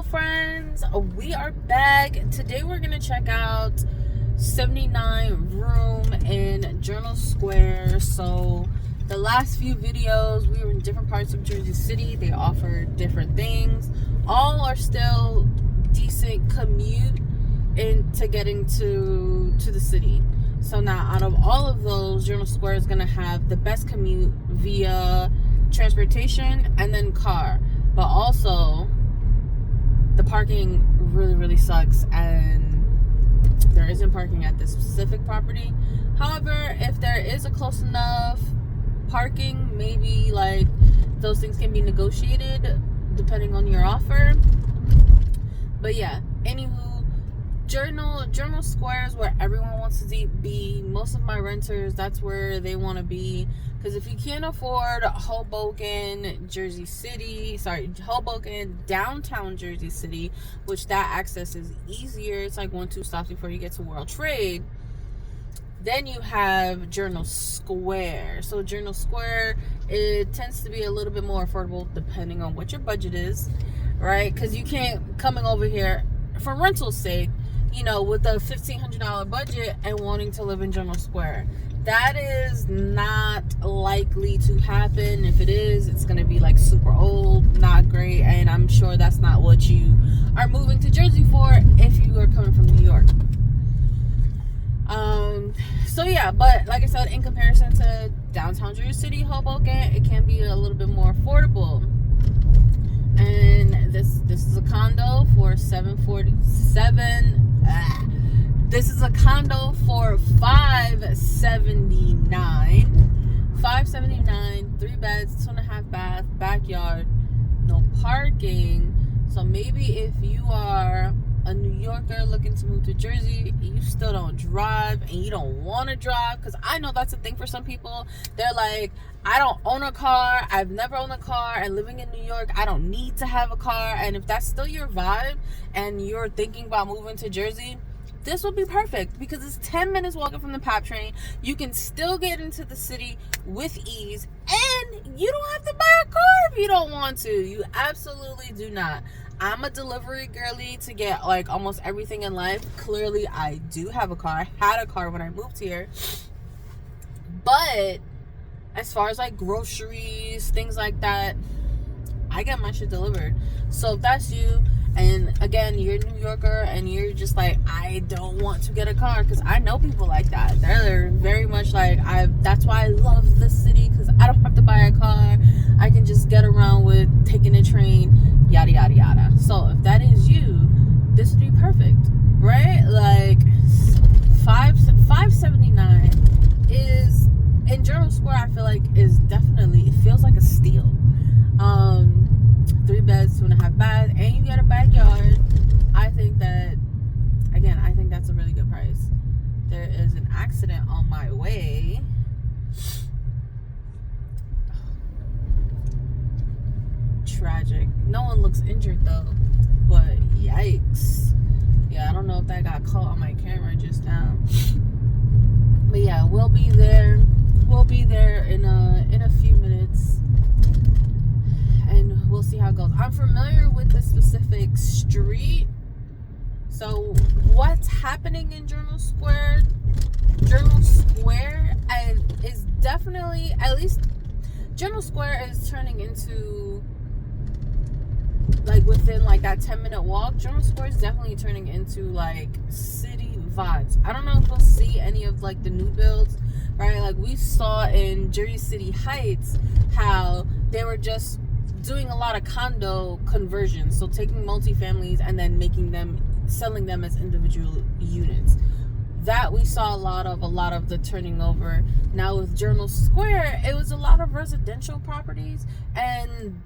friends, we are back. Today we're gonna check out 79 Vroom in Journal Square. So the last few videos we were in different parts of Jersey City. They offered different things. All are still decent commute into getting to the city. So now out of all of those, Journal Square is gonna have the best commute via transportation and then car. But also the parking really sucks, and there isn't parking at this specific property. However, if there is a close enough parking, maybe like those things can be negotiated depending on your offer. But yeah, anywho, Journal Square is where everyone wants to be. Most of my renters, that's where they want to be. Because if you can't afford Hoboken, downtown Jersey City, which that access is easier, it's like 1-2 stops before you get to World Trade, then you have Journal Square. So Journal Square, it tends to be a little bit more affordable depending on what your budget is, right? Because you can't, coming over here for rental's sake, you know, with a $1,500 budget and wanting to live in Journal Square. That is not likely to happen. If it is, it's going to be like super old, not great, and I'm sure that's not what you are moving to Jersey for if you are coming from New York. So yeah, but like I said, in comparison to downtown Jersey City, Hoboken, it can be a little bit more affordable. And this is a condo for $747. This is a condo for $579. $579, 3 beds, 2.5 bath, backyard, no parking. So maybe if you are a New Yorker looking to move to Jersey, you still don't drive and you don't want to drive, because I know that's a thing for some people. They're like, I don't own a car, I've never owned a car, and living in New York, I don't need to have a car. And if that's still your vibe and you're thinking about moving to Jersey, this would be perfect, because it's 10 minutes walking from the PAP train. You can still get into the city with ease, and you don't have to buy a car if you don't want to. You absolutely do not. I'm a delivery girly to get like almost everything in life. Clearly, I do have a car. I had a car when I moved here. But as far as like groceries, things like that, I get my shit delivered. So if that's you, and again, you're a New Yorker and you're just like, I don't want to get a car, because I know people like that. They're very much like, that's why I love the city, because I don't have to buy a car. I can just get around with taking a train, yada yada yada. So if that is you, this would be perfect, right? Like $579 is in Journal Square. I feel like is definitely, it feels like a steal. 3 beds, 2.5 baths, and you get a backyard. I think that's a really good price. There is an accident on my way. Tragic. No one looks injured though, but yikes. Yeah, I don't know if that got caught on my camera just now. But yeah, we'll be there in a few minutes, and we'll see how it goes. I'm familiar with the specific street. So what's happening in Journal Square is definitely, at least Journal Square is turning into, like, within like that 10-minute walk, Journal Square is definitely turning into like city vibes. I don't know if we'll see any of like the new builds, right? Like we saw in Jersey City Heights how they were just doing a lot of condo conversions, so taking multifamilies and then selling them as individual units. That we saw a lot of the turning over. Now with Journal Square, it was a lot of residential properties, and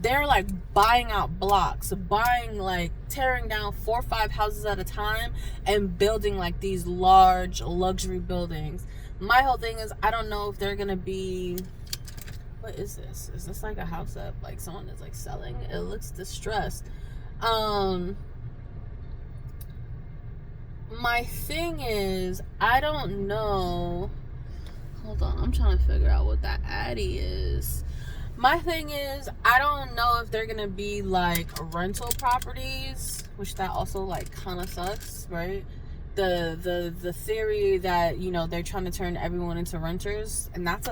they're like buying out blocks, tearing down 4 or 5 houses at a time and building like these large luxury buildings. My whole thing is, I don't know if they're gonna be, what is this? Is this like a house that like someone is like selling? It looks distressed. My thing is, I don't know. Hold on, I'm trying to figure out what that Addy is. My thing is, I don't know if they're gonna be like rental properties, which that also like kind of sucks, right? The theory that, you know, they're trying to turn everyone into renters, and that's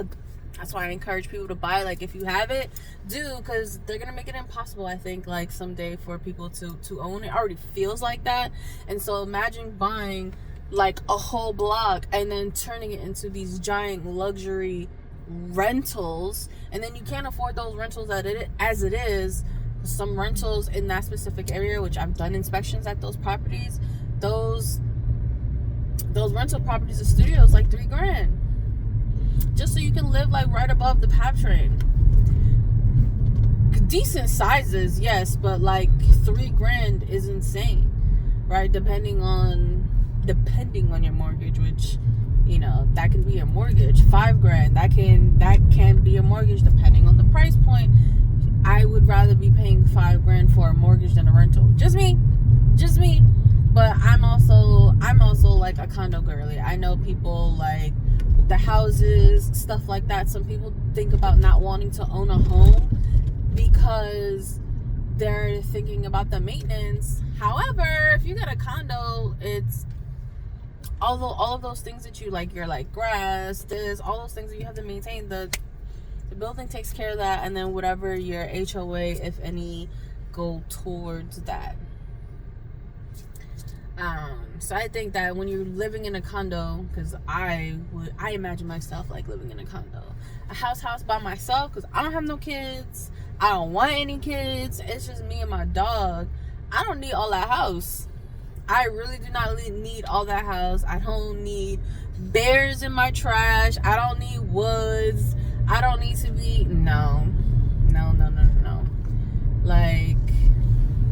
why I encourage people to buy. Like, if you have it, do, because they're gonna make it impossible, I think, like someday for people to own it. It already feels like that. And so imagine buying like a whole block and then turning it into these giant luxury rentals, and then you can't afford those rentals as it is. Some rentals in that specific area, which I've done inspections at those properties, those rental properties of studios, like $3,000, just so you can live like right above the PAP train. Decent sizes, yes, but like $3,000 is insane, right? Depending on your mortgage, which, you know, that can be a mortgage. $5,000, that can be a mortgage depending on the price point. I would rather be paying $5,000 for a mortgage than a rental. Just me. But I'm also like a condo girly. I know people like with the houses, stuff like that. Some people think about not wanting to own a home because they're thinking about the maintenance. However, if you get a condo, it's all of those things that you like, you're like grass, all those things that you have to maintain, the building takes care of that, and then whatever your HOA, if any, go towards that. So I think that when you're living in a condo, because I imagine myself like living in a condo, a house by myself, because I don't have no kids, I don't want any kids, it's just me and my dog. I don't need all that house. I really do not need all that house. I don't need bears in my trash. I don't need woods. I don't need to be, no. Like,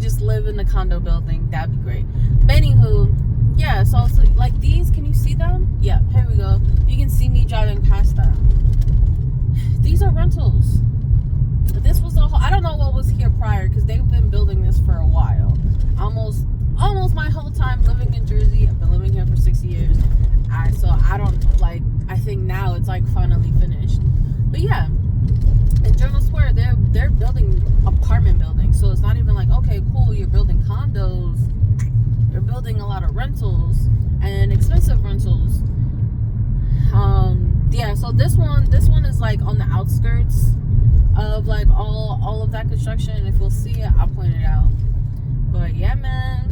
just live in the condo building. That'd be great. But anywho, yeah, so like these, can you see them? Yeah, here we go. You can see me driving past them. These are rentals. This was I don't know what was here prior, because they've been building this for a while. Almost my whole time living in Jersey. I've been living here for 6 years. So I don't, like, I think now it's like finally finished. But yeah, in Journal Square, they're building apartment buildings. So it's not even like, okay, cool, you're building condos. You're building a lot of rentals, and expensive rentals. Yeah, so this one is like on the outskirts of like all of that construction. And if you'll see it, I'll point it out. But yeah, man,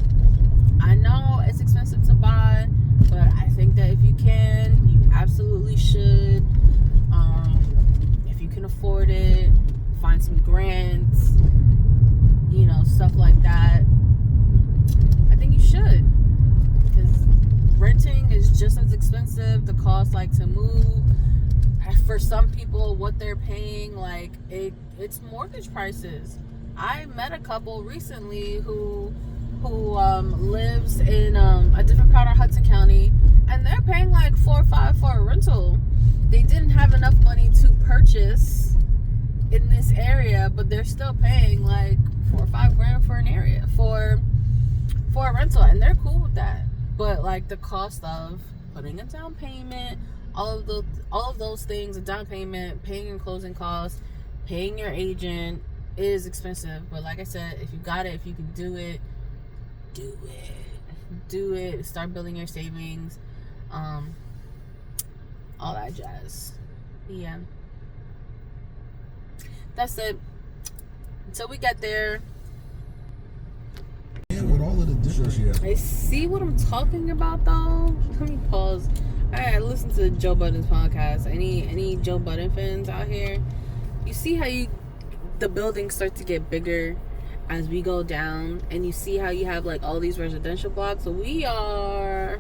I know it's expensive to buy, but I think that if you can, you absolutely should. If you can afford it, find some grants, you know, stuff like that. I think you should, because renting is just as expensive. The cost, like, to move, for some people, what they're paying, like, it's mortgage prices. I met a couple recently who lives in a different part of Hudson County, and they're paying like $4 or $5 for a rental. They didn't have enough money to purchase in this area, but they're still paying like $4 or $5 for an area for a rental, and they're cool with that. But like the cost of putting a down payment, all of those things, a down payment, paying your closing costs, paying your agent, is expensive. But like I said, if you got it, if you can do it, do it. Start building your savings, all that jazz. Yeah, that's it. Until we get there. With all of the different, I see what I'm talking about, though. Let me pause. I listen to Joe Budden's podcast. Any Joe Budden fans out here? You see how the buildings start to get bigger as we go down, and you see how you have like all these residential blocks. So we are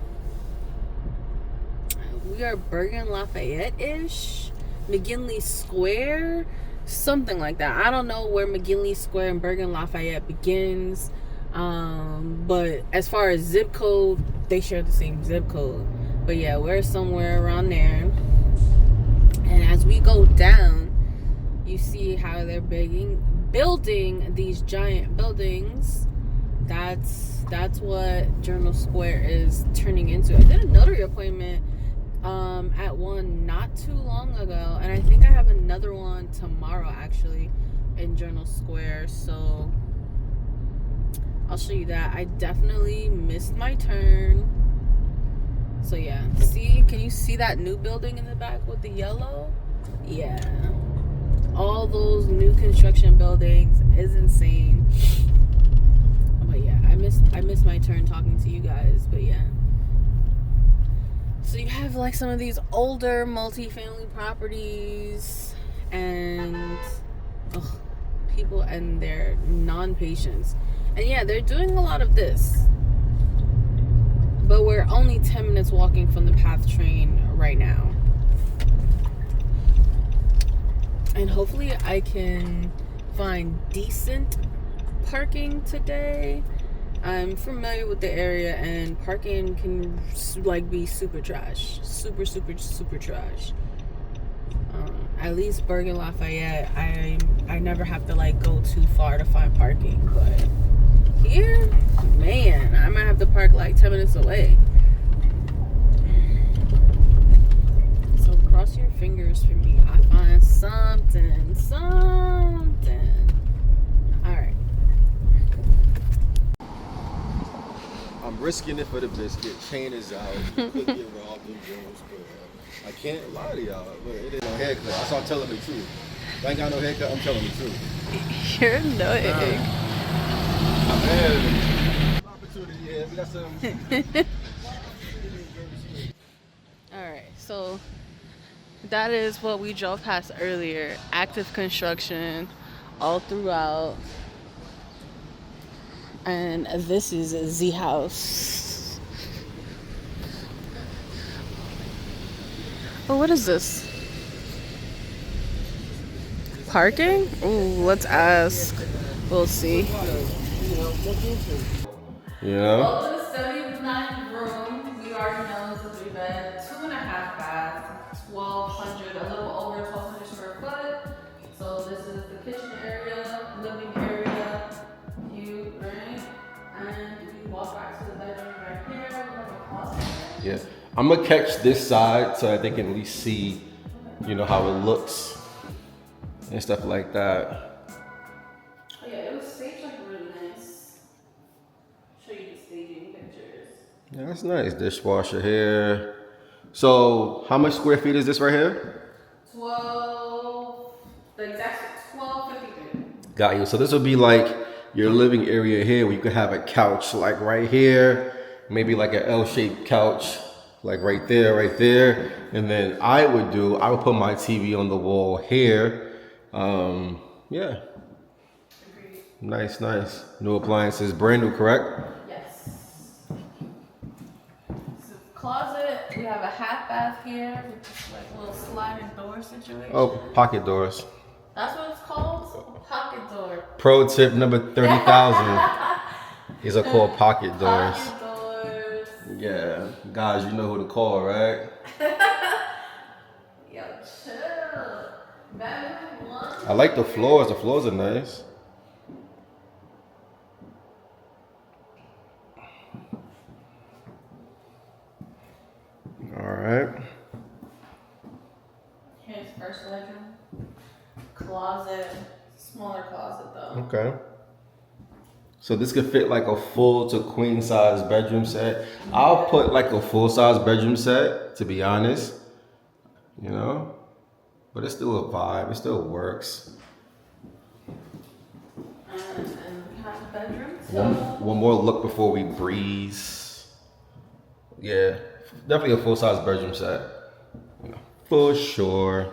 Bergen Lafayette-ish, McGinley Square, something like that. I don't know where McGinley Square and Bergen Lafayette begins, but as far as zip code, they share the same zip code. But yeah, we're somewhere around there. And as we go down, you see how they're building these giant buildings. That's what Journal Square is turning into. I did a notary appointment at one not too long ago, and I think I have another one tomorrow actually in Journal Square, so I'll show you that. I definitely missed my turn. So yeah, see, can you see that new building in the back with the yellow? Yeah, all those new construction buildings is insane. But yeah, I missed my turn talking to you guys. But yeah, so you have like some of these older multifamily properties and people and their non-patience. And yeah, they're doing a lot of this. But we're only 10 minutes walking from the PATH train right now. And hopefully I can find decent parking today. I'm familiar with the area, and parking can like be super trash. Super trash. At least Bergen Lafayette, I never have to like go too far to find parking, but here, man, I might have to park like 10 minutes away. So cross your fingers for me. I find something. All right. I'm risking it for the biscuit. Chain is out. Could get robbed in Jones, but I can't lie to y'all. Look, it ain't no haircut. That's all telling me too. If I ain't got no haircut, I'm telling the truth. You're annoying. Man, opportunity, yeah. We got some. Alright, so that is what we drove past earlier. Active construction all throughout. And this is a Z house. Oh, what is this? Parking? Ooh, let's ask. We'll see. Yeah. Welcome to 79 room. We already know it's a 3-bed, 2.5 bath, 1,200, a little over 1,200 square foot. So this is the kitchen area, living area, cute, right? And we walk back to the bedroom right here. We have a closet. Yeah. I'm gonna catch this side so that they can at least see, you know, how it looks and stuff like that. Oh yeah, it was staged like really nice. Show you the staging pictures. Yeah, that's nice. Dishwasher here. So, how much square feet is this right here? 12, the exact 1253. Got you. So this would be like your living area here where you could have a couch like right here, maybe like an L-shaped couch, like right there. And then I would put my TV on the wall here. Yeah. Agreed. Nice. New appliances, brand new, correct? Yes. So closet, we have a half bath here with this like little sliding door situation. Oh, pocket doors. That's what it's called? A pocket door. Pro tip number 30,000. These are called pocket doors. Pocket doors. Yeah, guys, you know who to call, right? Yo, chill. Bedroom 1. I like the floors. The floors are nice. All right. Here's first bedroom. Closet. Smaller closet though. Okay. So this could fit like a full to queen size bedroom set. I'll put like a full size bedroom set, to be honest. You know? But it's still a vibe. It still works. And we have a bedroom. One more look before we breeze. Yeah, definitely a full size bedroom set. You know, for sure.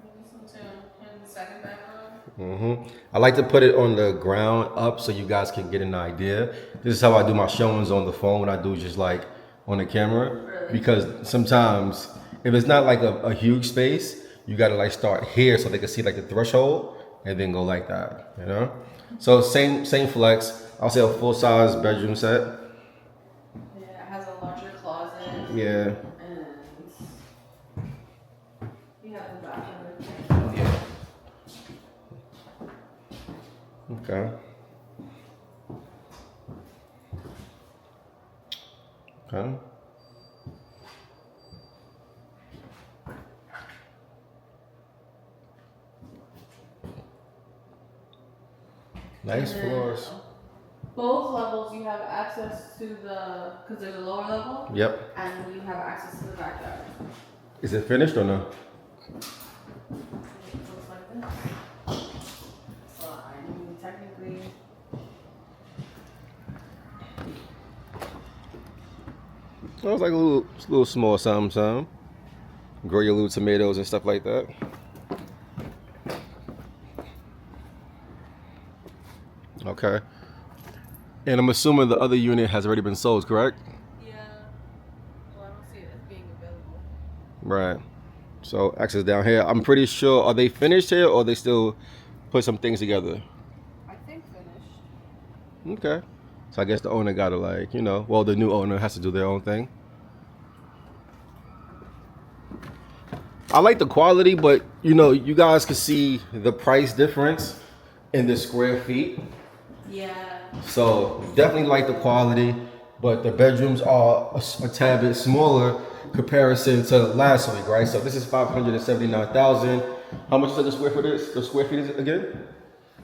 This one too. And the second bedroom. I like to put it on the ground up so you guys can get an idea. This is how I do my showings on the phone when I do just like on the camera. Really? Because sometimes if it's not like a huge space, you gotta like start here so they can see like the threshold and then go like that, you know? So same flex. I'll say a full size bedroom set. Yeah, it has a larger closet. Yeah. And we have the bathroom. Yeah. Okay. Nice And then floors. both levels you have access to the, because there's a lower level. Yep. And you have access to the backyard. Is it finished or no? It looks like this. So I mean, technically. It was like a little small something. Grow your little tomatoes and stuff like that. Okay. And I'm assuming the other unit has already been sold, correct? Yeah. Well, I don't see it as being available. Right. So access down here. I'm pretty sure, are they finished here or they still put some things together? I think finished. Okay. So I guess the owner gotta like, you know, well, the new owner has to do their own thing. I like the quality, but you know, you guys can see the price difference in the square feet. Yeah. So definitely like the quality, but the bedrooms are a tad bit smaller comparison to last week, right? So this is 579,000. How much is the square foot is? The square feet is again?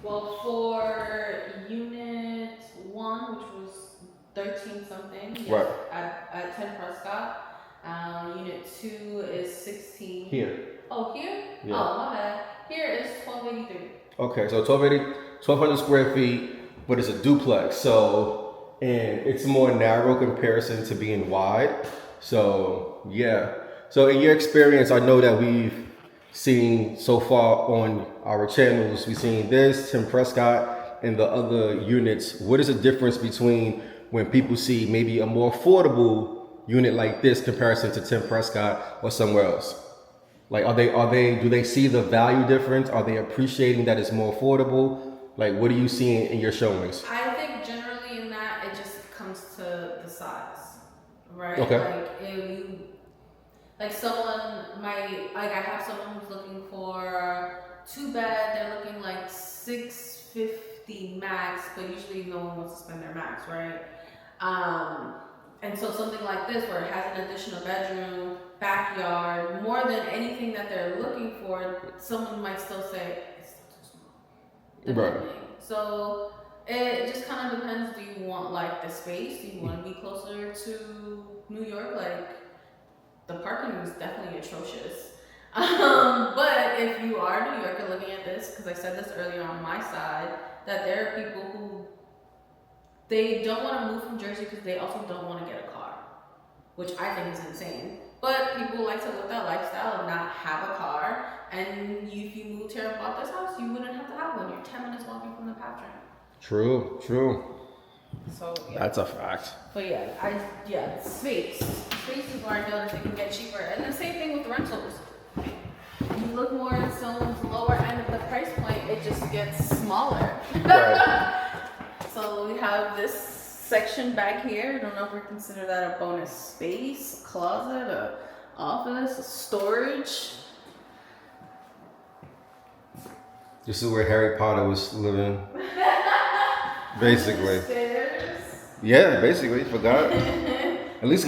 Well, for unit 1, which was 13 something, yes, Right. at 10 Prescott. Unit 2 is 16. Here. Oh, here? Yeah. Oh, my bad. Here is 1283. Okay, so 1,200 square feet, but it's a duplex. So, and it's more narrow comparison to being wide. So, yeah. So in your experience, I know that we've seen so far on our channels, we've seen this, Tim Prescott, and the other units. What is the difference between when people see maybe a more affordable unit like this comparison to Tim Prescott or somewhere else? Like, do they see the value difference? Are they appreciating that it's more affordable? Like, what are you seeing in your showings? I think generally in that, it just comes to the size, right? Okay. Like, if you, like someone might, like I have someone who's looking for 2-bed, they're looking like 650 max, but usually no one wants to spend their max, right? And so something like this, where it has an additional bedroom, backyard, more than anything that they're looking for, someone might still say it's still too small. Depending. Right. So it just kind of depends. Do you want like the space? Do you want to be closer to New York? Like, the parking is definitely atrocious. But if you are New Yorker looking at this, because I said this earlier on my side, that there are people who they don't want to move from Jersey because they also don't want to get a car, which I think is insane. But people like to live that lifestyle and not have a car. And if you moved here and bought this house, you wouldn't have to have one. You're 10 minutes walking from the path train. True. So yeah. That's a fact. But yeah, space. Space is where I noticed it can get cheaper. And the same thing with rentals. You look more at someone's lower end of the price point, it just gets smaller. Right. So we have this section back here. I don't know if we consider that a bonus space, a closet, a office, a storage. This is where Harry Potter was living. Basically. Stairs. Yeah, basically. Forgot. At least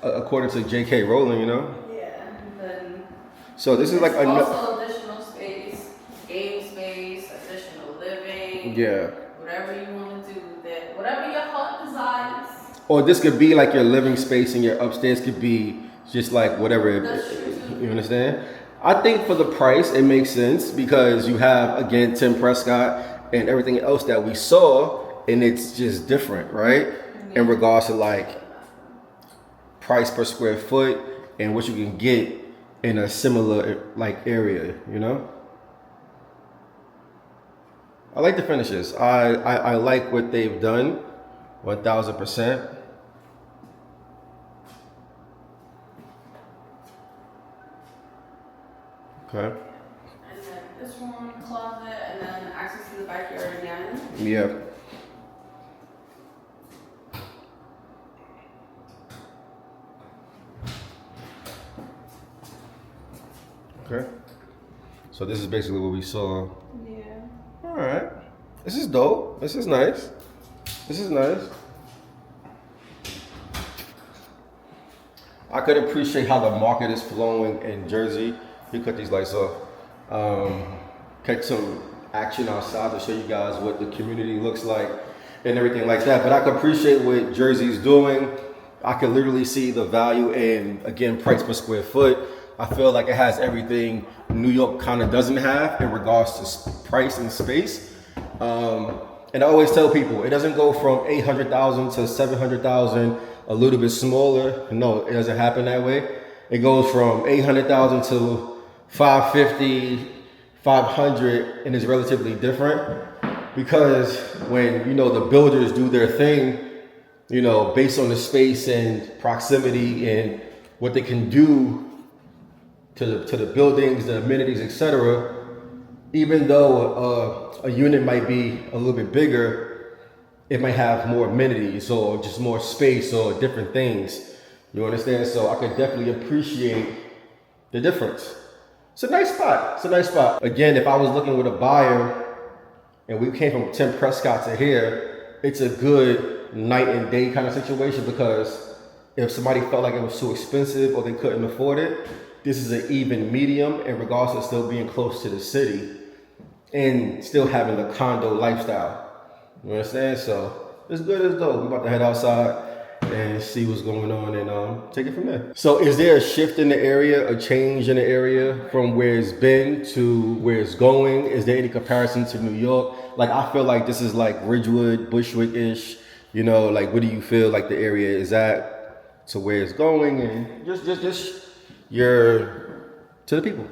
according to J.K. Rowling, you know? Yeah. And then so this is like also additional space, game space, additional living. Yeah. Whatever you want to do with it. Whatever your heart desires. Or this could be like your living space and your upstairs could be just like whatever. That's true too. You understand? I think for the price, it makes sense because you have, again, Tim Prescott and everything else that we saw, and it's just different, right? In regards to like price per square foot and what you can get in a similar like area, you know? I like the finishes. I like what they've done, 1000%. Okay. And then this one, closet, and then access to the backyard again. Yeah. Okay. So this is basically what we saw. Yeah. All right. This is dope. This is nice. This is nice. I could appreciate how the market is flowing in Jersey. You cut these lights off. Catch some action outside to show you guys what the community looks like and everything like that. But I can appreciate what Jersey's doing. I can literally see the value in, again, price per square foot. I feel like it has everything New York kind of doesn't have in regards to price and space. And I always tell people, it doesn't go from 800,000 to 700,000, a little bit smaller. No, it doesn't happen that way. It goes from 800,000 to 550, 500, and it's relatively different. Because when, you know, the builders do their thing, you know, based on the space and proximity and what they can do to the buildings, the amenities, etc. Even though a unit might be a little bit bigger, it might have more amenities or just more space or different things. You understand? So I could definitely appreciate the difference. It's a nice spot. It's a nice spot. Again, if I was looking with a buyer and we came from Tim Prescott to here, it's a good night and day kind of situation, because if somebody felt like it was too expensive or they couldn't afford it, this is an even medium in regards to still being close to the city and still having the condo lifestyle. You understand? So it's good as though. We're about to head outside and see what's going on and take it from there. So is there a shift in the area, a change in the area from where it's been to where it's going? Is there any comparison to New York? Like, I feel like this is like Ridgewood, Bushwick-ish. You know, like, what do you feel like the area is at to where it's going? And just your, to the people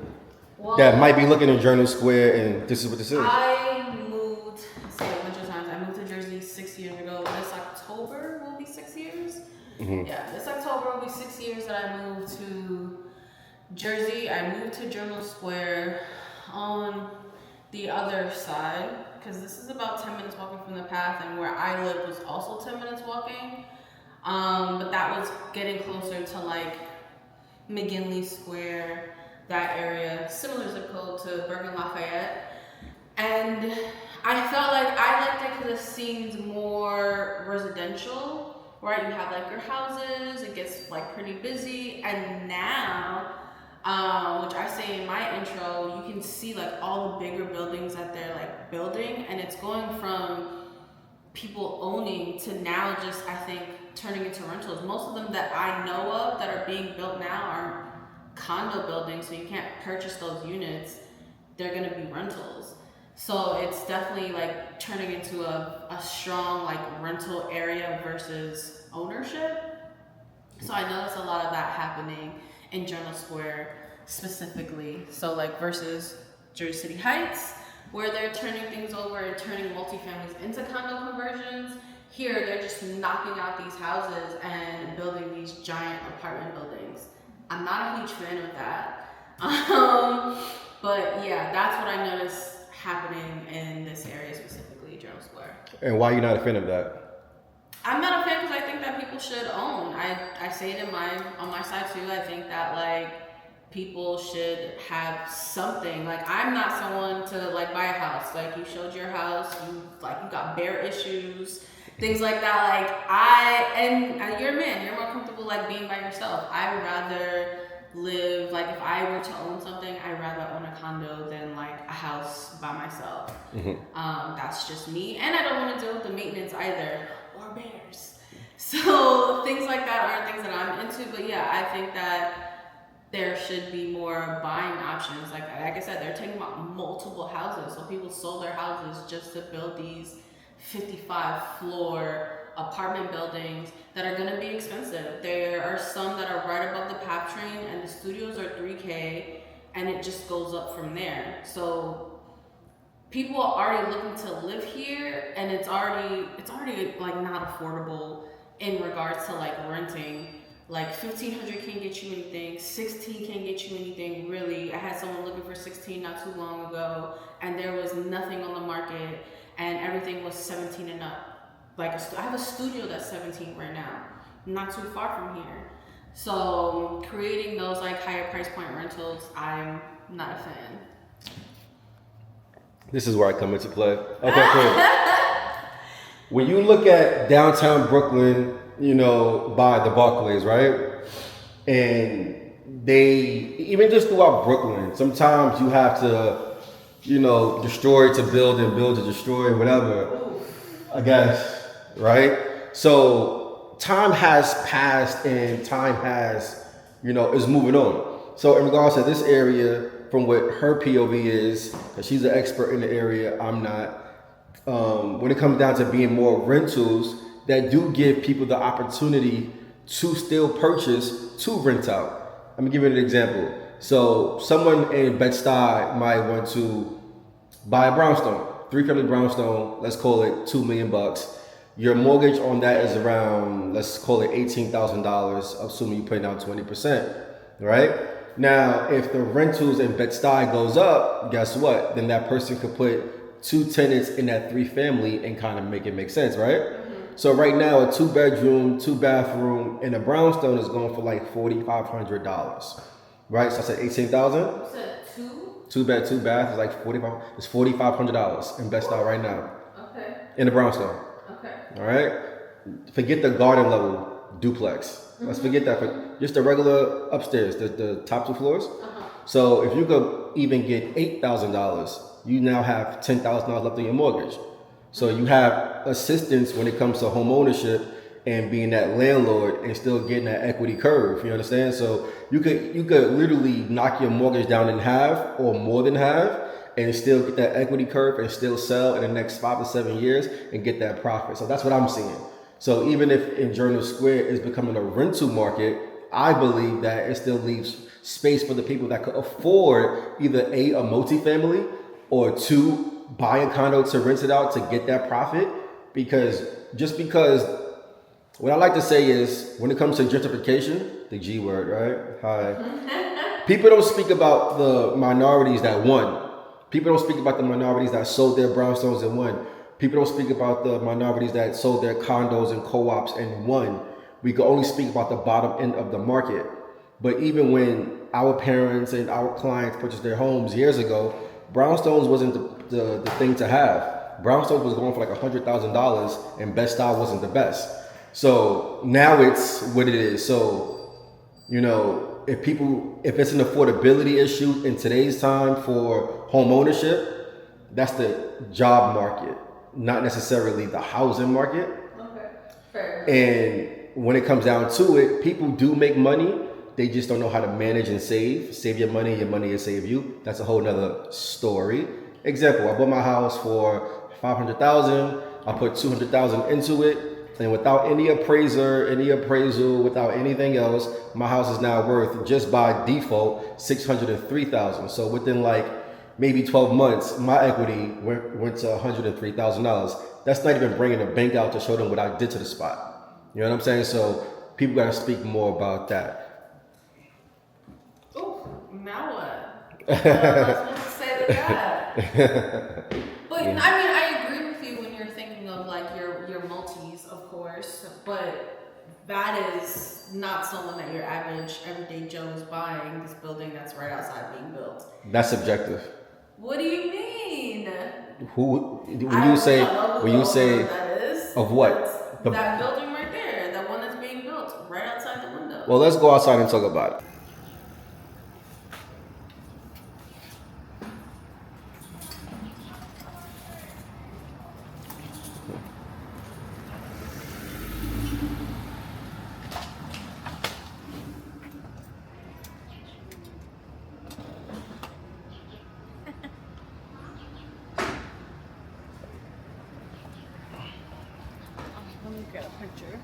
that might be looking at Journal Square and this is what this is. I moved, say a bunch of times, I moved to Jersey 6 years ago. This October will be 6 years. Yeah, this October will be 6 years that I moved to Jersey. I moved to Journal Square on the other side, because this is about 10 minutes walking from the path, and where I live was also 10 minutes walking. But that was getting closer to like McGinley Square, that area, similar zip code to Bergen Lafayette. And I felt like I liked it because it seemed more residential, right? You have like your houses, it gets like pretty busy. And now, which I say in my intro, you can see like all the bigger buildings that they're like building, and it's going from people owning to now just, I think, turning into rentals. Most of them that I know of that are being built now are condo buildings, so you can't purchase those units. They're gonna be rentals. So it's definitely like turning into a strong like rental area versus ownership. So I noticed a lot of that happening in Journal Square specifically. So like versus Jersey City Heights, where they're turning things over and turning multifamilies into condo conversions. Here, they're just knocking out these houses and building these giant apartment buildings. I'm not a huge fan of that. But yeah, that's what I noticed happening in this area specifically, Journal Square. And why are you not a fan of that? I'm not a fan because I think that people should own. I say it on my side too. I think that like people should have something. Like, I'm not someone to like buy a house. Like, you showed your house, you got bear issues, things like that. Like, and you're a man, you're more comfortable like being by yourself. I would rather live, like if I were to own something, I'd rather own a condo than like a house by myself. That's just me, and I don't want to deal with the maintenance either, or bears. So things like that aren't things that I'm into. But yeah, I think that there should be more buying options. Like I said, they're taking about multiple houses. So people sold their houses just to build these 55-floor apartment buildings that are going to be expensive. There are some that are right above the PAP train, and the studios are $3K, and it just goes up from there. So people are already looking to live here, and it's already like not affordable in regards to like renting. Like 1,500 can't get you anything, 16 can't get you anything, really. I had someone looking for 16 not too long ago, and there was nothing on the market, and everything was 17 and up. Like, I have a studio that's 17 right now, not too far from here. So creating those like higher price point rentals, I'm not a fan. This is where I come into play. Okay, cool. When you look at downtown Brooklyn, you know, by the Barclays, right? And they, even just throughout Brooklyn, sometimes you have to destroy to build and build to destroy, whatever. I guess, right? So time has passed and time has, is moving on. So in regards to this area, from what her POV is, because she's an expert in the area, I'm not. When it comes down to being more rentals that do give people the opportunity to still purchase to rent out. Let me give you an example. So someone in Bed-Stuy might want to buy a brownstone, 3-family brownstone, let's call it $2 million. Your mortgage on that is around, let's call it $18,000, assuming you put down 20%, right? Now, if the rentals in Bed-Stuy goes up, guess what? Then that person could put 2 tenants in that 3-family and kind of make it make sense, right? So right now, a 2-bedroom, 2-bathroom in a brownstone is going for like $4,500, right? So I said 18,000. You said 2 bed, 2 bath is like $45. It's $4,500 in Bed-Stuy right now. Okay. In a brownstone. Okay. All right. Forget the garden level duplex. Let's forget that. For just the regular upstairs, the top 2 floors. So if you could even get $8,000, you now have $10,000 left in your mortgage. So you have assistance when it comes to home ownership and being that landlord and still getting that equity curve. You understand? So you could literally knock your mortgage down in half or more than half and still get that equity curve and still sell in the next 5 to 7 years and get that profit. So that's what I'm seeing. So even if in Journal Square is becoming a rental market, I believe that it still leaves space for the people that could afford either a multifamily or 2, buy a condo to rent it out to get that profit. Because what I like to say is when it comes to gentrification, the G word, right? Hi. People don't speak about the minorities that won. People don't speak about the minorities that sold their brownstones and won. People don't speak about the minorities that sold their condos and co-ops and won. We can only speak about the bottom end of the market. But even when our parents and our clients purchased their homes years ago, brownstones wasn't the thing to have. Brownstones was going for like $100,000 and Bed-Stuy wasn't the best. So now it's what it is. So, if it's an affordability issue in today's time for home ownership, that's the job market, not necessarily the housing market. Okay, fair. And when it comes down to it, people do make money. They just don't know how to manage and save. Save your money will save you. That's a whole nother story. Example, I bought my house for $500,000. I put $200,000 into it. And without any appraisal, without anything else, my house is now worth, just by default, $603,000. So within like maybe 12 months, my equity went to $103,000. That's not even bringing the bank out to show them what I did to the spot. You know what I'm saying? So people got to speak more about that. Oh, now what? What am I supposed to say to that? But yeah. I mean, I agree with you when you're thinking of like your multis, of course, but that is not someone that your average everyday Joe is buying this building that's right outside being built. That's subjective. What do you mean? When you say that is, of what? That building right there, that one that's being built right outside the window. Well, let's go outside and talk about it. Let me get a picture.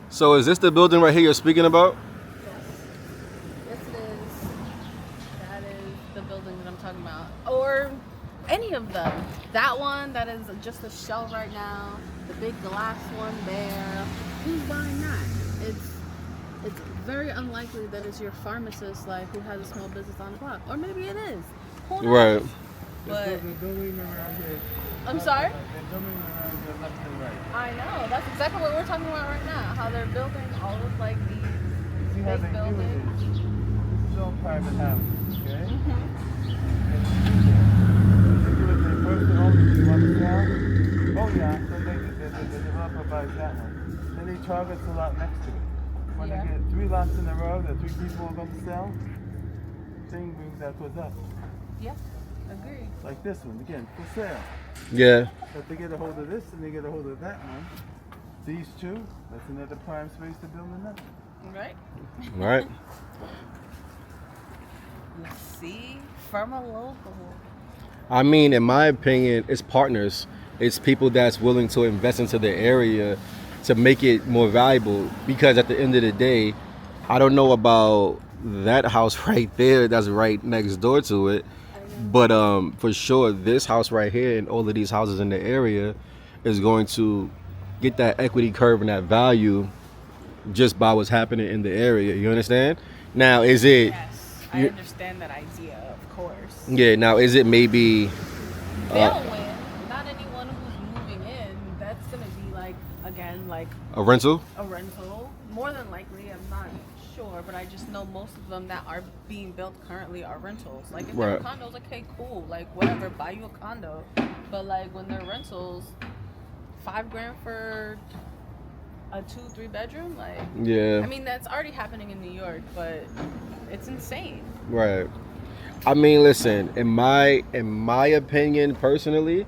So is this the building right here you're speaking about? Yes, it is. That is the building that I'm talking about. Or any of them. That one that is just a shell right now. The big glass one there. Who's buying that? It's very unlikely that it's your pharmacist like who has a small business on the block. Or maybe it is. Who knows? Right. But I'm sorry? coming around your left and right. I know. That's exactly what we're talking about right now. How they're building all of like these See how big they do it? buildings. This is all private houses, okay? Mm-hmm. And you do that. What they do is they first the owners, you want to sell? Oh yeah, then the developer buys that one. Then he targets a lot next to it. When Yeah. they get 3 lots in a row that 3 people are going to sell, thing brings that goes up. Yeah. Agree. Like this one, again, for sale. Yeah. But they get a hold of this and they get a hold of that one. These two, that's another prime space to build another. Right? Right. See? From a local. I mean, in my opinion, it's partners. It's people that's willing to invest into the area to make it more valuable. Because at the end of the day, I don't know about that house right there that's right next door to it. But for sure, this house right here and all of these houses in the area is going to get that equity curve and that value just by what's happening in the area. You understand? Now, is it... Yes. I understand that idea, of course. Yeah, now is it maybe... They'll win. Not anyone who's moving in. That's going to be like, again, like a rental? a rental. More than likely, I'm not sure, but I just know most of them that are being built currently are rentals. Like if they're Right. condos, okay, cool, like whatever, buy you a condo. But like when they're rentals, $5,000 for a 2-3 bedroom, like Yeah. I mean that's already happening in New York, but it's insane. Right. I mean, listen, in my opinion, personally,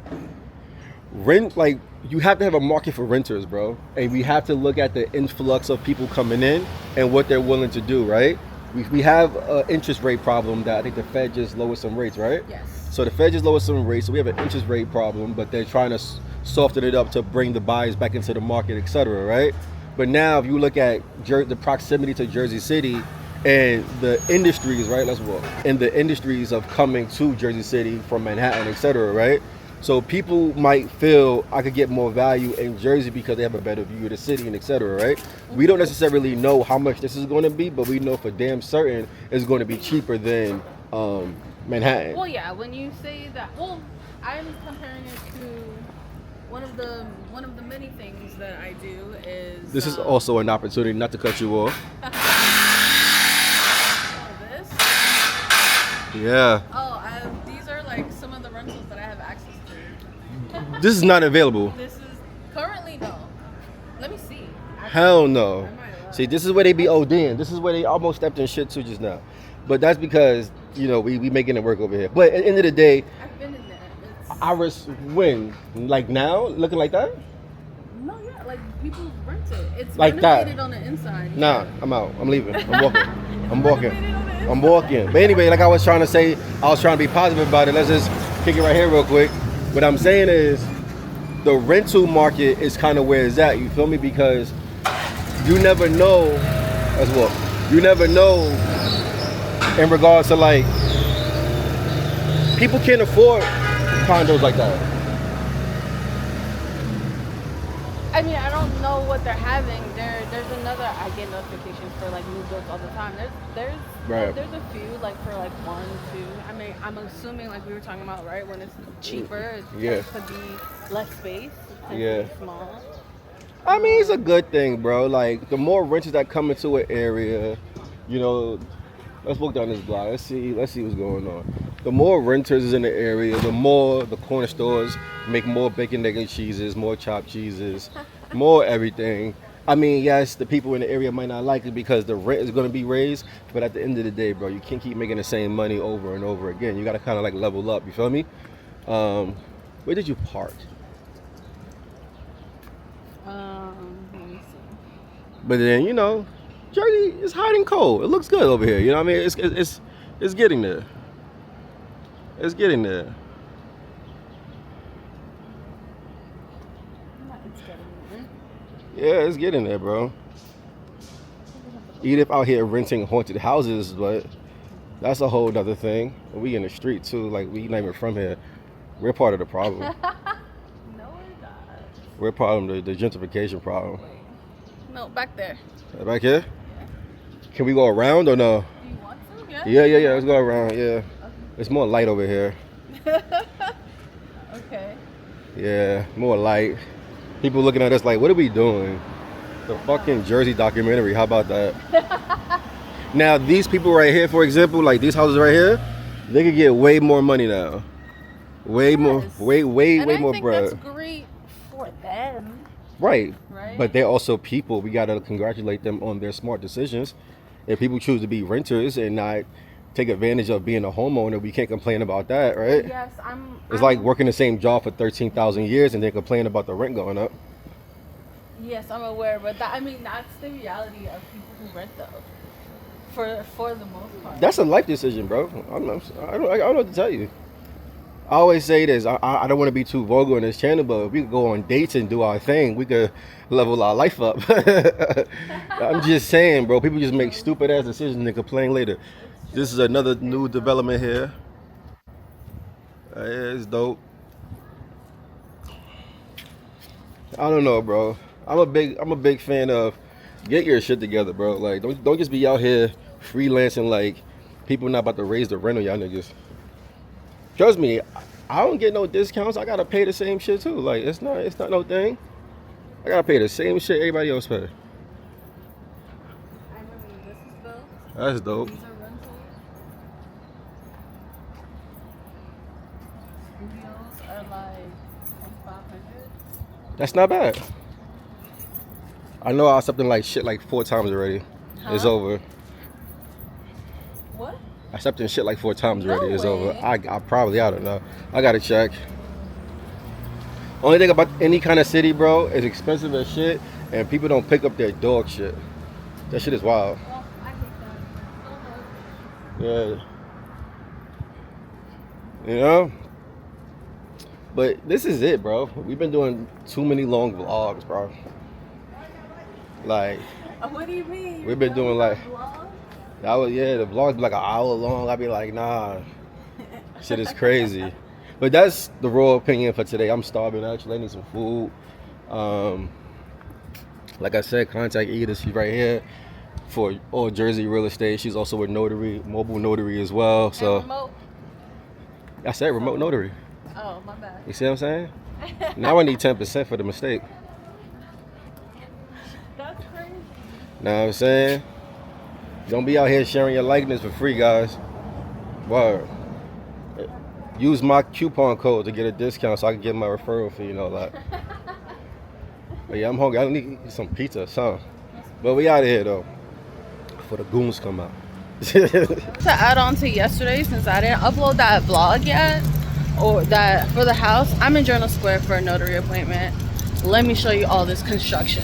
rent, like, you have to have a market for renters, bro. And we have to look at the influx of people coming in and what they're willing to do, right? We have an interest rate problem that I think the Fed just lowered some rates, right? Yes. So the Fed just lowered some rates, so we have an interest rate problem, but they're trying to soften it up to bring the buyers back into the market, etc., right? But now if you look at the proximity to Jersey City and the industries, right? Let's walk. And the industries of coming to Jersey City from Manhattan, etc., right? So people might feel I could get more value in Jersey because they have a better view of the city and etc., right? We don't necessarily know how much this is going to be, but we know for damn certain it's going to be cheaper than Manhattan. Well, yeah. When you say that, well, I'm comparing it to one of the many things that I do is This is also an opportunity, not to cut you off. this. Yeah. Oh, these are like some of the rentals that I have access to. This is not available. This is currently no. Let me see. Hell no. I might lie. See, this is where they be ODing. This is where they almost stepped in shit too just now. But that's because, you know, we making it work over here. But at the end of the day, I've been in there. Iris, when? Like now? Looking like that? No, yeah, like people rent it. It's Like that. renovated on the inside. Nah, I'm out. I'm leaving. I'm walking. I'm walking. Renovated on the inside. I'm walking. But anyway, like I was trying to say, I was trying to be positive about it. Let's just kick it right here real quick. What I'm saying is the rental market is kind of where it's at. You feel me? Because you never know. Let's walk. You never know in regards to like people can't afford condos like that. I mean, I don't know what they're having. There's another. I get notifications for like new builds all the time. Right. There's a few like for like 1, 2. I mean, I'm assuming like we were talking about, right? When it's cheaper, it could be less space. Yeah. Small. I mean, it's a good thing, bro. Like the more renters that come into an area, you know, let's walk down this block. Let's see what's going on. The more renters is in the area, the more the corner stores make more bacon, egg, and cheeses, more chopped cheeses, more everything. I mean, yes, the people in the area might not like it because the rent is going to be raised, but at the end of the day, bro, you can't keep making the same money over and over again. You got to kind of like level up. You feel me? Where did you park? Let me see. But then, you know, Jersey is hot and cold. It looks good over here. You know what I mean? It's getting there. It's getting there. It's getting there. Yeah, it's getting there, bro. Edith out here renting haunted houses, but that's a whole nother thing. We in the street too. Like, we not even from here. We're part of the problem. No, we're not. We're part of the gentrification problem. No, back there. Back here? Can we go around or no? Do you want to? Yeah. Yeah. Let's go around. Yeah. It's more light over here. Okay. Yeah, more light. People looking at us like, what are we doing? The fucking Jersey documentary. How about that? Now, these people right here, for example, like these houses right here, they could get way more money now. Way more, way more bread. That's great for them. Right. Right. But they're also people. We gotta congratulate them on their smart decisions. If people choose to be renters and not take advantage of being a homeowner, we can't complain about that, right? Yes, It's like working the same job for 13,000 years and then complain about the rent going up. Yes, I'm aware, but that's the reality of people who rent though. For the most part. That's a life decision, bro. I don't know what to tell you. I always say this. I don't want to be too vulgar on this channel, but if we could go on dates and do our thing, we could level our life up. I'm just saying, bro. People just make stupid ass decisions and complain later. This is another new development here. Yeah, it's dope. I don't know, bro. I'm a big fan of get your shit together, bro. Like don't just be out here freelancing like people not about to raise the rent on y'all niggas. Trust me, I don't get no discounts. I gotta pay the same shit too. Like it's not no thing. I gotta pay the same shit everybody else pay. I remember when this was built. That's dope. These are rentals. Studios are like $2,500. That's not bad. I know I something like shit like 4 times already. Huh? It's over. What? I stepped in shit like 4 times No already. It's way. over. I probably, I don't know. I gotta check. Only thing about any kind of city, bro, is expensive as shit, and people don't pick up their dog shit. That shit is wild. Well, I hate that so much. Yeah. You know? But this is it, bro. We've been doing too many long vlogs, bro. Like, What do you mean? we've been doing like, Vlog? the vlogs be like an hour long. I'd be like, nah, shit is crazy. But that's the raw opinion for today. I'm starving, actually. I need some food. Like I said, contact Eda. She's right here for all Jersey real estate. She's also a notary, mobile notary as well. So And remote? I said remote notary. Oh, my bad. You see what I'm saying? Now I need 10% for the mistake. That's crazy. Know what I'm saying? Don't be out here sharing your likeness for free, guys. Word. Use my coupon code to get a discount so I can get my referral fee and all that. But yeah, I'm hungry. I need some pizza or something. But we out of here though. Before the goons come out. To add on to yesterday, since I didn't upload that vlog yet, or that for the house, I'm in Journal Square for a notary appointment. Let me show you all this construction.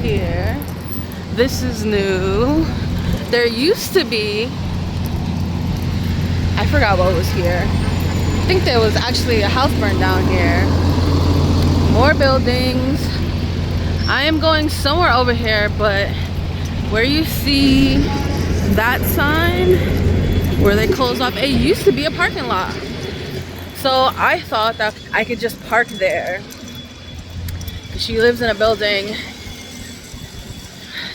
Here, this is new. There used to be, I forgot what was here. I think there was actually a house burned down here. More buildings. I am going somewhere over here, but where you see that sign where they close off, it used to be a parking lot. So I thought that I could just park there. She lives in a building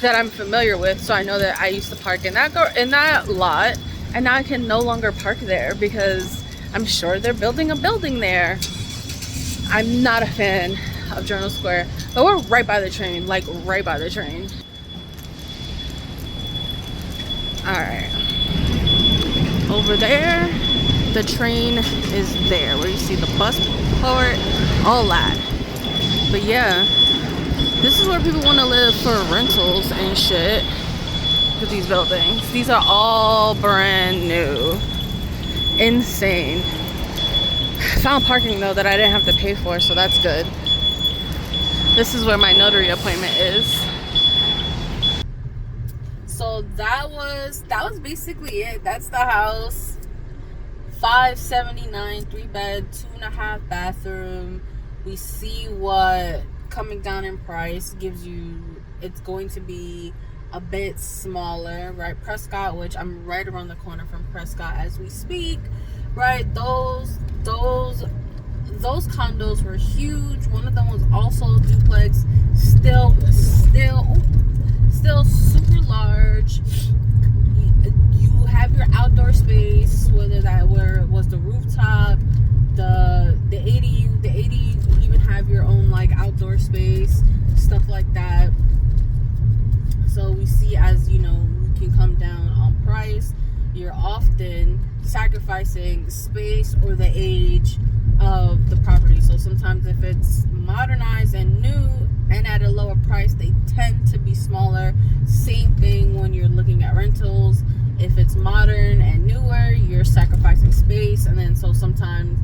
that I'm familiar with, so I know that I used to park in that lot, and now I can no longer park there because I'm sure they're building a building there. I'm not a fan of Journal Square, but we're right by the train, like right by the train. All right, over there, the train is there where you see the bus port, all that. But yeah, this is where people want to live for rentals and shit. Look at these buildings. These are all brand new. Insane. Found parking though that I didn't have to pay for, so that's good. This is where my notary appointment is. So that was basically it. That's the house. $579, 3-bed, 2.5 bathroom. We see what coming down in price gives you. It's going to be a bit smaller, right? Prescott, which I'm right around the corner from Prescott as we speak, right? Those condos were huge. One of them was also a duplex, still super large. You have your outdoor space, whether that was the rooftop, the like that. So we see, as you know, we can come down on price. You're often sacrificing space or the age of the property. So sometimes if it's modernized and new and at a lower price, they tend to be smaller. Same thing when you're looking at rentals. If it's modern and newer, you're sacrificing space. And then so sometimes,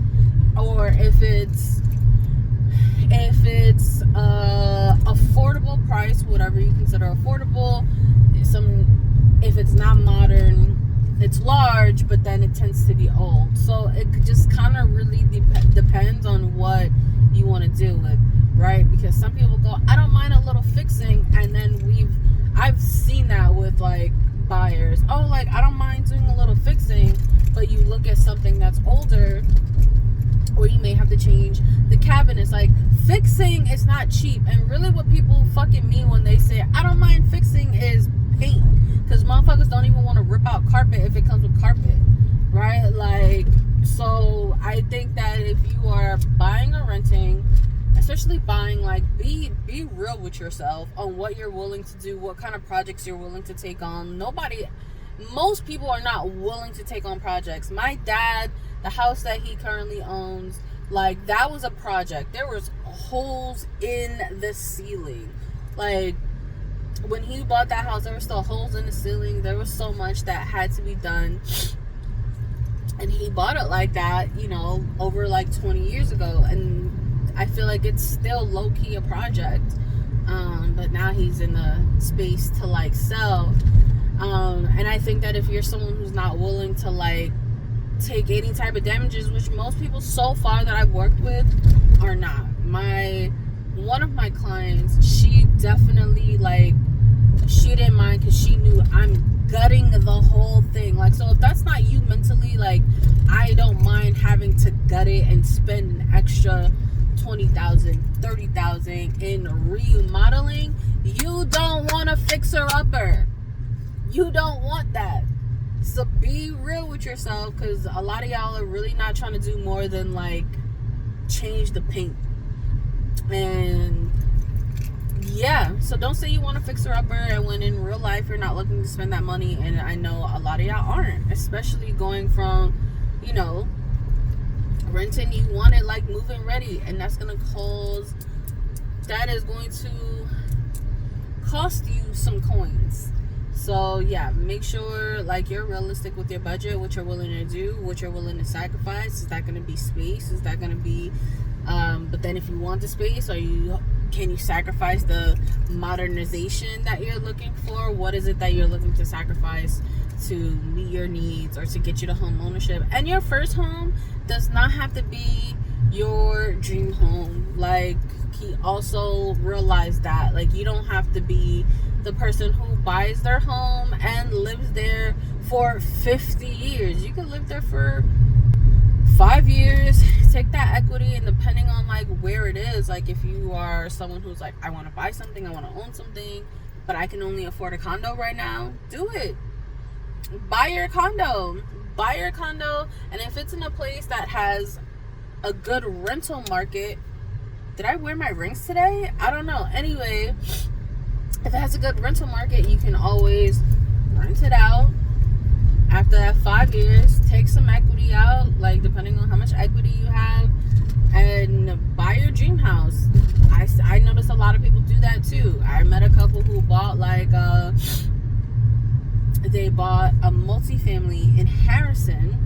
or if it's affordable price, whatever you consider affordable, if it's not modern, it's large, but then it tends to be old. So it just kind of really depends on what you want to do with, right? Because some people go, I don't mind a little fixing, and then I've seen that with like buyers. Oh, like I don't mind doing a little fixing, but you look at something that's older, or you may have to change the cabinets. Like, fixing is not cheap. And really what people fucking mean when they say I don't mind fixing is paint, because motherfuckers don't even want to rip out carpet if it comes with carpet, right? Like, so I think that if you are buying or renting, especially buying, like, be real with yourself on what you're willing to do, what kind of projects you're willing to take on. Most people are not willing to take on projects. My dad, the house that he currently owns, like, that was a project. There was holes in the ceiling. Like, when he bought that house, there were still holes in the ceiling. There was so much that had to be done. And he bought it like that, you know, over like 20 years ago. And I feel like it's still low-key a project. But now he's in the space to, like, sell. And I think that if you're someone who's not willing to, like, take any type of damages, which most people so far that I've worked with are not. One of my clients, she definitely, like, she didn't mind because she knew I'm gutting the whole thing. Like, so if that's not you mentally, like, I don't mind having to gut it and spend an extra $20,000, $30,000 in remodeling. You don't want a fixer-upper. You don't want that. So be real with yourself, because a lot of y'all are really not trying to do more than, like, change the paint. And yeah, so don't say you want to fix her upper and when in real life you're not looking to spend that money. And I know a lot of y'all aren't, especially going from, you know, renting. You want it like move-in ready, and that is going to cost you some coins. So yeah, make sure, like, you're realistic with your budget, what you're willing to do, what you're willing to sacrifice. Is that going to be space? Is that going to be but then if you want the space, can you sacrifice the modernization that you're looking for? What is it that you're looking to sacrifice to meet your needs or to get you to home ownership? And your first home does not have to be your dream home. Like, he also realized that, like, you don't have to be the person who buys their home and lives there for 50 years. You can live there for 5 years, take that equity, and depending on, like, where it is, like, if you are someone who's like, I want to buy something, I want to own something, but I can only afford a condo right now, do it. Buy your condo, and if it's in a place that has a good rental market. Did I wear my rings today? I don't know. Anyway, if it has a good rental market, you can always rent it out. After that 5 years, take some equity out, like, depending on how much equity you have, and buy your dream house. I noticed a lot of people do that too. I met a couple who bought, like, they bought a multifamily in Harrison,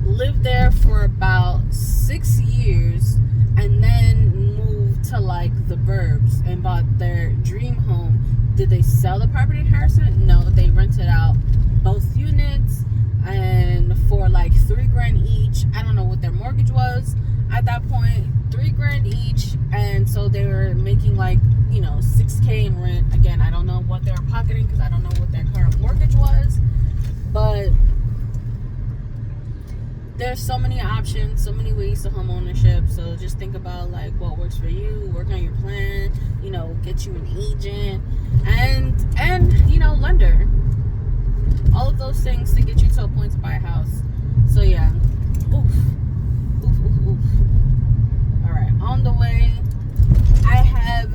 lived there for about 6 years, and then moved to, like, the burbs and bought their dream home. Did they sell the property in Harrison? No, they rented out both units, and for like $3,000 each. I don't know what their mortgage was at that point. $3,000 each, and so they were making, like, you know, $6,000 in rent. Again, I don't know what they were pocketing because I don't know what their current mortgage was, but there's so many options, so many ways to home ownership. So just think about, like, what works for you, work on your plan, you know, get you an agent and you know, lender. All of those things to get you to a point to buy a house. So yeah. Oof. All right, on the way, I have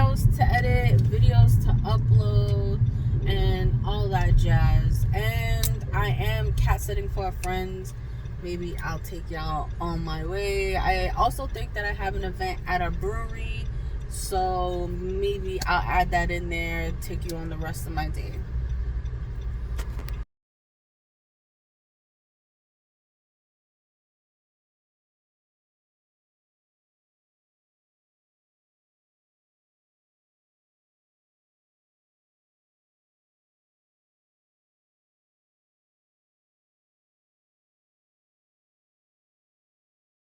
videos to edit, videos to upload, and all that jazz. And I am cat sitting for a friend. Maybe I'll take y'all on my way. I also think that I have an event at a brewery, so maybe I'll add that in there, take you on the rest of my day.